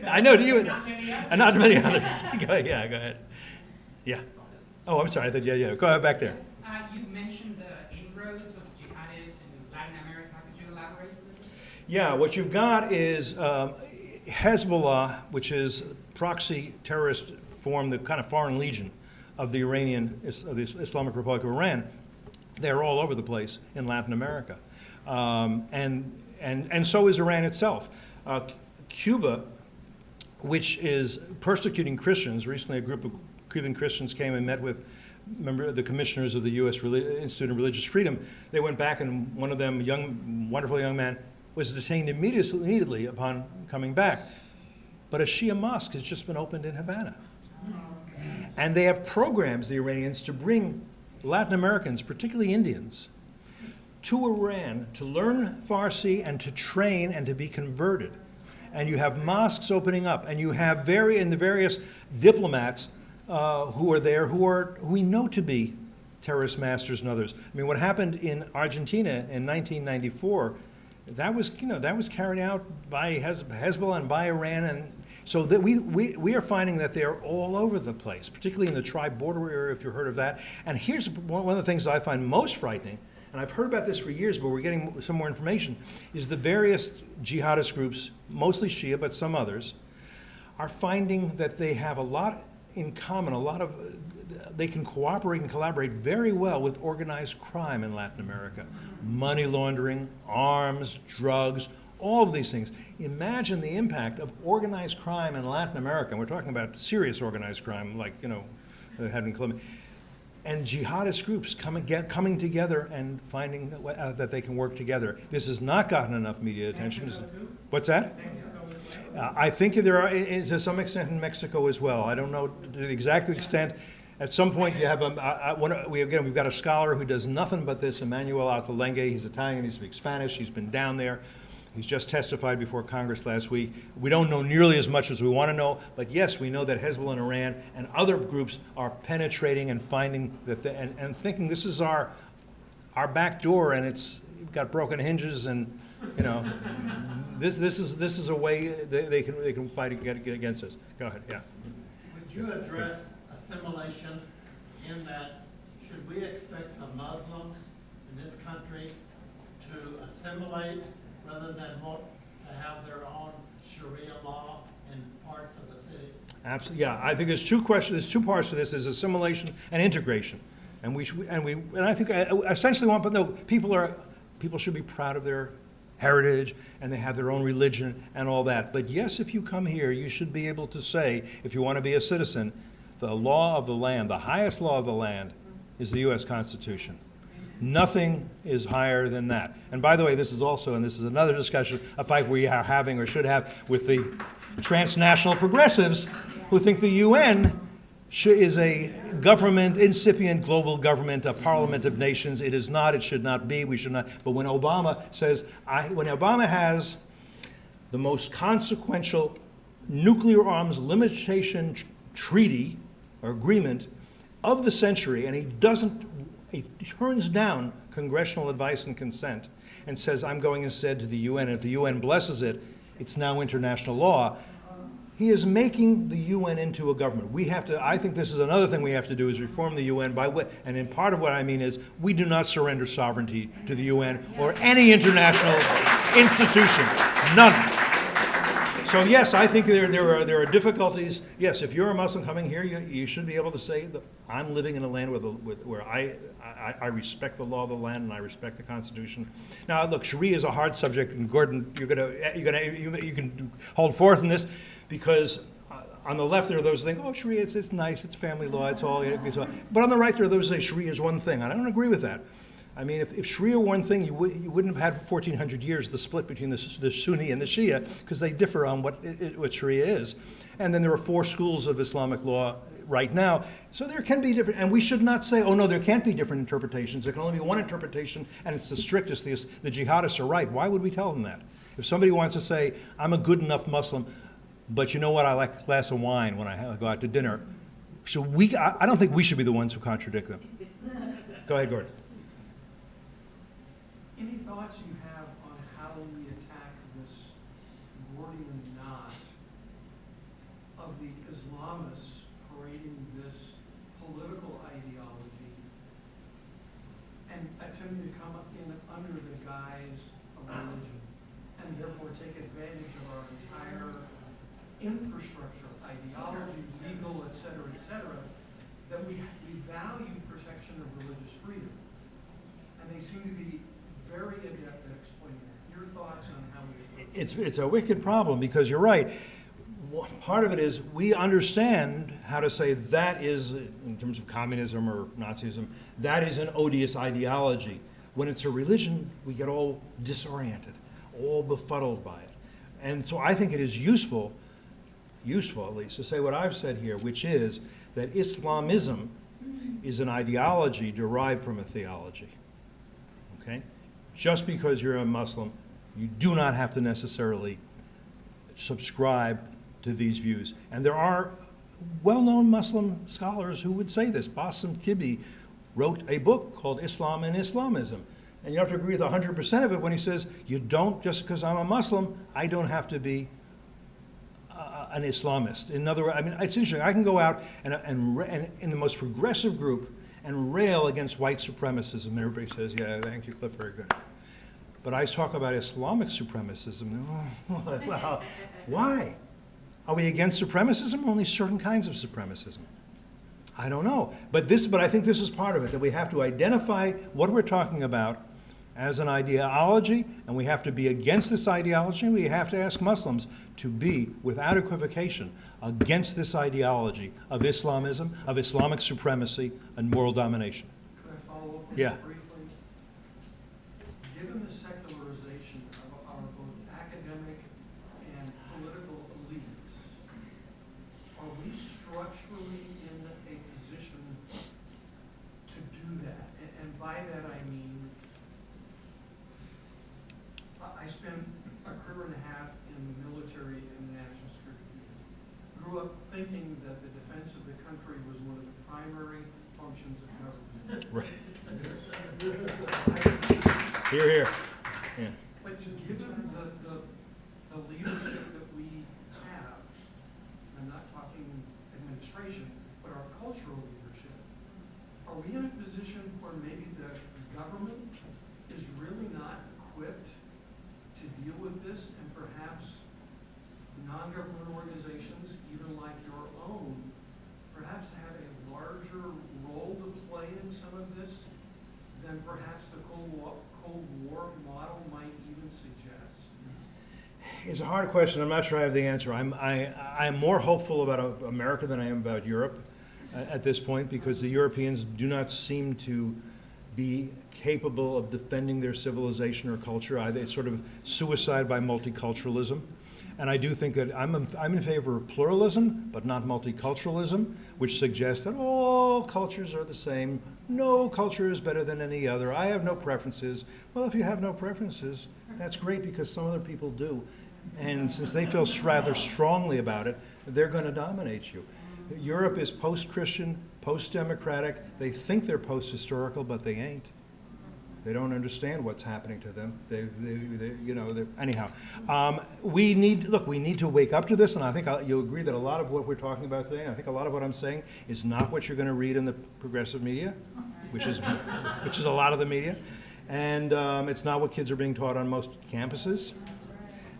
I know to you, and not many others. Go ahead. Yeah. Oh, I'm sorry. Yeah. Go ahead back there. You mentioned the inroads of jihadists in Latin America. Could you elaborate a little? Yeah, what you've got is Hezbollah, which is proxy terrorist form, the kind of foreign legion of the Islamic Republic of Iran. They're all over the place in Latin America, and so is Iran itself. Cuba which is persecuting Christians. Recently, a group of Cuban Christians came and met with the commissioners of the U.S. Institute of Religious Freedom. They went back, and one of them, wonderful young man, was detained immediately upon coming back. But a Shia mosque has just been opened in Havana. And they have programs, the Iranians, to bring Latin Americans, particularly Indians, to Iran to learn Farsi and to train and to be converted. And you have mosques opening up, and you have the various diplomats who are there who we know to be terrorist masters and others. I mean, what happened in Argentina in 1994, that was carried out by Hezbollah and by Iran, and so that we are finding that they're all over the place, particularly in the tri-border area, if you've heard of that. And here's one of the things I find most frightening, and I've heard about this for years, but we're getting some more information, is the various jihadist groups, mostly Shia, but some others, are finding that they have a lot in common, they can cooperate and collaborate very well with organized crime in Latin America. Money laundering, arms, drugs, all of these things. Imagine the impact of organized crime in Latin America. And we're talking about serious organized crime, like, having Colombia. And jihadist groups coming together and finding that they can work together. This has not gotten enough media attention. What's that? I think there are, to some extent, in Mexico as well. I don't know to the exact extent. At some point, you have we've got a scholar who does nothing but this, Emmanuel Altalengue. He's Italian. He speaks Spanish. He's been down there. He's just testified before Congress last week. We don't know nearly as much as we want to know, but yes, we know that Hezbollah and Iran and other groups are penetrating and finding that and thinking this is our back door, and it's got broken hinges, and this is a way they can fight against us. Go ahead, yeah. Would you address assimilation in that should we expect the Muslims in this country to assimilate rather than want to have their own Sharia law in parts of the city? Absolutely, yeah. I think there's two questions. There's two parts to this: there's assimilation and integration, and I think essentially people should be proud of their heritage, and they have their own religion and all that. But yes, if you come here, you should be able to say, if you want to be a citizen, the law of the land, the highest law of the land, is the U.S. Constitution. Nothing is higher than that. And by the way, this is another discussion, a fight we are having or should have with the transnational progressives who think the UN is a government, incipient global government, a parliament of nations. It is not, it should not be, we should not. But when Obama has the most consequential nuclear arms limitation treaty or agreement of the century, and he turns down congressional advice and consent and says, I'm going instead to the UN, and if the UN blesses it, it's now international law. He is making the UN into a government. I think this is another thing we have to do, is reform the UN and in part of what I mean is we do not surrender sovereignty to the UN or any international institution, none. So yes, I think there are difficulties. Yes, if you're a Muslim coming here, you should be able to say that I'm living in a land where I respect the law of the land and I respect the Constitution. Now, look, Sharia is a hard subject, and Gordon, you can hold forth in this, because on the left there are those who think, oh, Sharia, it's nice, it's family law, it's all. But on the right there are those who say Sharia is one thing, and I don't agree with that. I mean, if Sharia were one thing, you wouldn't have had for 1,400 years the split between the Sunni and the Shia, because they differ on what Sharia is. And then there are 4 schools of Islamic law right now. So there can be different, and we should not say, oh no, there can't be different interpretations. There can only be one interpretation, and it's the strictest. The jihadists are right. Why would we tell them that? If somebody wants to say, I'm a good enough Muslim, but you know what, I like a glass of wine when I go out to dinner. So I don't think we should be the ones who contradict them. Go ahead, Gordon. Any thoughts you have on how we attack this Gordian knot of the Islamists parading this political ideology and attempting to come in under the guise of religion, and therefore take advantage of our entire infrastructure, ideology, legal, et cetera, that we value protection of religious freedom. And they seem to be very adept at explaining that. Your thoughts on how we... It's a wicked problem, because you're right. part of it is we understand how to say that is, in terms of communism or Nazism, that is an odious ideology. When it's a religion, we get all disoriented, all befuddled by it. And so I think it is useful at least, to say what I've said here, which is that Islamism is an ideology derived from a theology. Okay? Just because you're a Muslim, you do not have to necessarily subscribe to these views. And there are well-known Muslim scholars who would say this. Bassem Tibi wrote a book called Islam and Islamism. And you have to agree with 100% of it when he says, you don't, just because I'm a Muslim, I don't have to be an Islamist. In other words, I mean, it's interesting. I can go out and in the most progressive group and rail against white supremacism. And everybody says, yeah, thank you, Cliff, very good. But I talk about Islamic supremacism. Well, why? Are we against supremacism or only certain kinds of supremacism? I don't know. But I think this is part of it, that we have to identify what we're talking about as an ideology, and we have to be against this ideology. We have to ask Muslims to be, without equivocation, against this ideology of Islamism, of Islamic supremacy, and moral domination. Could I follow up on Yeah. that briefly? Given the secularization of our both academic and political elites, are we structurally in a position to do that? And by that I mean, I spent a career and a half in the military and the national security. Grew up thinking that the defense of the country was one of the primary functions of government. Right. Here, here. Yeah. But given the leadership that we have, I'm not talking administration, but our cultural leadership, are we in a position where maybe the government is really not equipped to deal with this, and perhaps non-government organizations, even like your own, perhaps have a larger role to play in some of this than perhaps the Cold War model might even suggest? It's a hard question. I'm not sure I have the answer. I'm more hopeful about America than I am about Europe at this point, because the Europeans do not seem to be capable of defending their civilization or culture. It's sort of suicide by multiculturalism. And I do think that I'm in favor of pluralism, but not multiculturalism, which suggests that all cultures are the same. No culture is better than any other. I have no preferences. Well, if you have no preferences, that's great, because some other people do. And since they feel rather strongly about it, they're going to dominate you. Europe is post-Christian, post-democratic. They think they're post-historical, but they ain't. They don't understand what's happening to them. Anyhow. We need to wake up to this, and I think you'll agree that a lot of what we're talking about today, and I think a lot of what I'm saying, is not what you're going to read in the progressive media, which is a lot of the media, and it's not what kids are being taught on most campuses.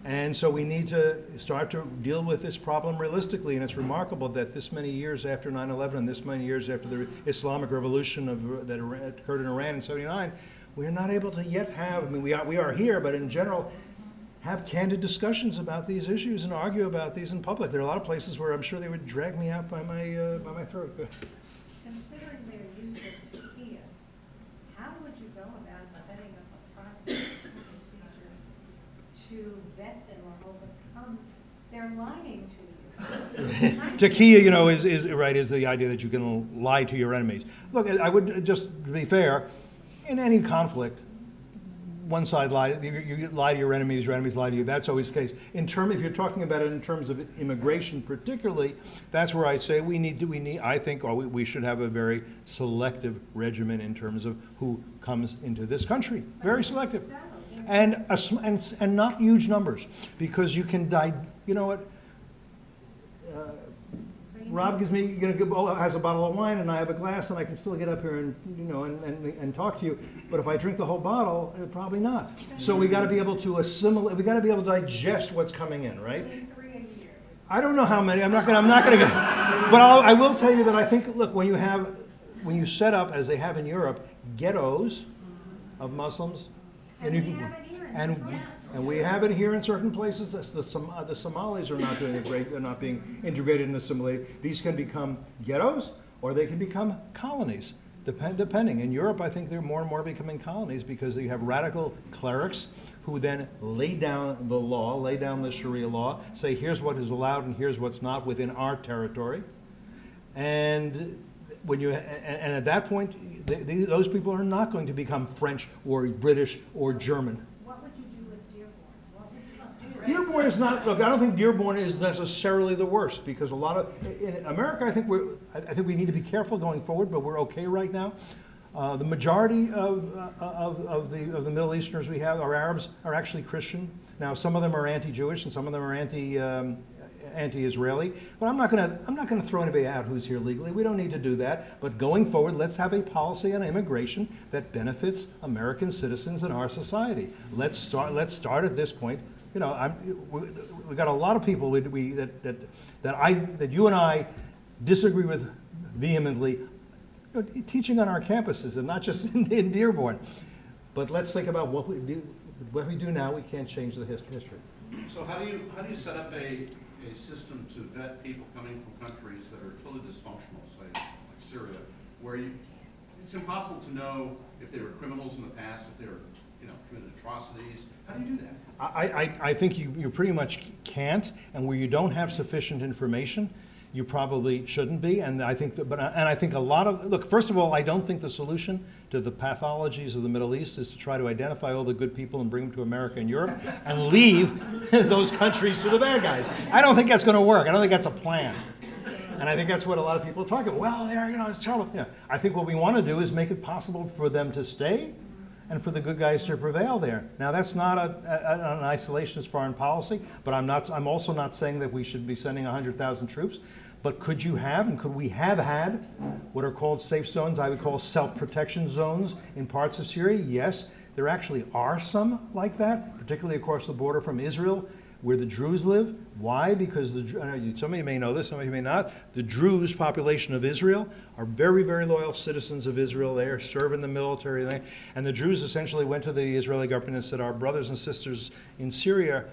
And so we need to start to deal with this problem realistically. And it's remarkable that this many years after 9/11 and this many years after the Islamic Revolution that occurred in Iran in '79, we are not able to yet have, I mean, we are here, but in general, have candid discussions about these issues and argue about these in public. There are a lot of places where I'm sure they would drag me out by my throat. Considering their use of Taqiyya, how would you go about setting up a process or procedure to vet them or overcome? They're lying to you. Taqiyya, is the idea that you can lie to your enemies. Look, I would just to be fair, in any conflict, one side lies, you lie to your enemies lie to you. That's always the case. If you're talking about it in terms of immigration particularly, that's where I say we should have a very selective regimen in terms of who comes into this country. Very selective. And not huge numbers, because you can you know what? Rob has a bottle of wine, and I have a glass, and I can still get up here and talk to you. But if I drink the whole bottle, probably not. So we got to be able to assimilate. We got to be able to digest what's coming in, right? I don't know how many. I'm not going to get. But I will tell you that I think. Look, when you set up, as they have in Europe, ghettos of Muslims, And we have it here in the And we have it here in certain places. The Somalis are not doing a great, they're not being integrated and assimilated. These can become ghettos or they can become colonies, depending. In Europe, I think they're more and more becoming colonies because you have radical clerics who then lay down the law, lay down the Sharia law, say here's what is allowed and here's what's not within our territory. And when you and at that point, those people are not going to become French or British or German. What would you do with Dearborn? What would you do? Dearborn is not. Look, I don't think Dearborn is necessarily the worst because a lot of in America, I think we need to be careful going forward, but we're okay right now. The majority of the Middle Easterners we have, our Arabs, are actually Christian. Now, some of them are anti-Jewish and some of them are anti-Israeli. But I'm not going to throw anybody out who's here legally. We don't need to do that. But going forward, let's have a policy on immigration that benefits American citizens in our society. Let's start at this point. You know, we got a lot of people that you and I disagree with vehemently. You know, teaching on our campuses and not just in Dearborn. But let's think about what we do. What we do now, we can't change the history. So how do you set up a system to vet people coming from countries that are totally dysfunctional, say like Syria, where it's impossible to know if they were criminals in the past, if they were committed atrocities? How do you do that? I think you pretty much can't, and where you don't have sufficient information, you probably shouldn't be. And I think I think a lot of look. First of all, I don't think the solution to the pathologies of the Middle East is to try to identify all the good people and bring them to America and Europe and leave those countries to the bad guys. I don't think that's going to work. I don't think that's a plan. And I think that's what a lot of people are talking about. Well, it's terrible. I think what we want to do is make it possible for them to stay and for the good guys to prevail there. Now, that's not an isolationist foreign policy, but I'm also not saying that we should be sending 100,000 troops. But could we have had what are called safe zones, I would call self-protection zones in parts of Syria? Yes, there actually are some like that, particularly across the border from Israel, where the Druze live. Why? Because some of you may know this, some of you may not. The Druze population of Israel are very, very loyal citizens of Israel. They serve in the military. And the Druze essentially went to the Israeli government and said, our brothers and sisters in Syria,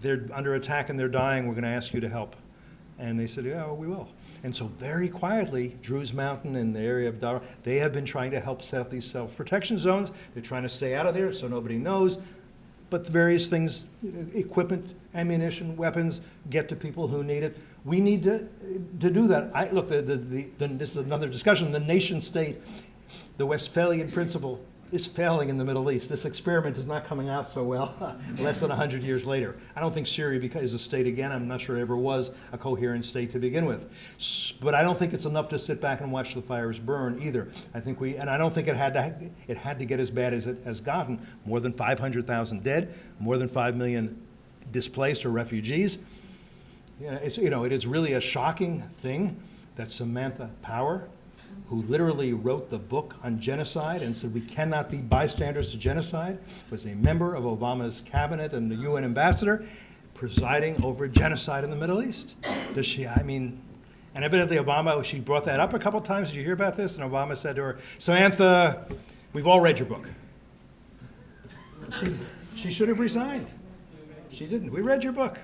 they're under attack and they're dying. We're going to ask you to help. And they said, yeah, well, we will. And so very quietly, Druze Mountain and the area of Dara, they have been trying to help set up these self-protection zones. They're trying to stay out of there so nobody knows. But various things, equipment, ammunition, weapons, get to people who need it. We need to do that. Look, this is another discussion. The nation state, the Westphalian principle, is failing in the Middle East. This experiment is not coming out so well less than 100 years later. I don't think Syria is a state again. I'm not sure it ever was a coherent state to begin with. But I don't think it's enough to sit back and watch the fires burn either. I don't think it had to get as bad as it has gotten. More than 500,000 dead, more than 5 million displaced or refugees. It is really a shocking thing that Samantha Power, who literally wrote the book on genocide and said we cannot be bystanders to genocide, was a member of Obama's cabinet and the UN ambassador presiding over genocide in the Middle East. And evidently Obama, she brought that up a couple times. Did you hear about this? And Obama said to her, Samantha, we've all read your book. She should have resigned. She didn't. We read your book.